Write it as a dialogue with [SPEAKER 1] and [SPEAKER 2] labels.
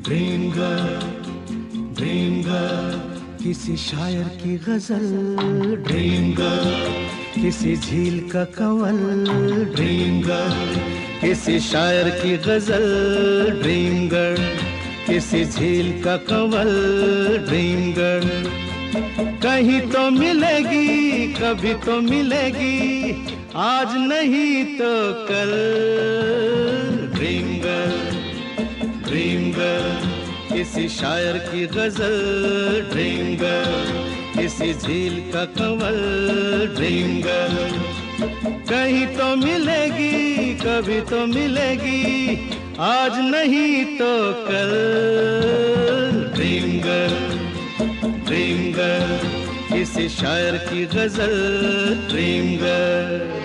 [SPEAKER 1] Dream girl, dream girl, किसी शायर की गजल, ड्रीम गर्ल, किसी झील का कंवल, ड्रीम गर्ल, किसी शायर की गजल, ड्रीम गर्ल, किसी झील का कंवल, ड्रीम गर्ल। कहीं तो मिलेगी, कभी तो मिलेगी, आज नहीं तो कल, ड्रीम गर्ल, ड्रीम गर्ल, किसी शायर की गजल, ड्रीम गर्ल, किसी झील का कंवल, ड्रीम गर्ल। कहीं तो मिलेगी, कभी तो मिलेगी, आज नहीं तो कल, ड्रीम गर्ल, ड्रीम गर्ल, किसी शायर की गजल, ड्रीम गर्ल।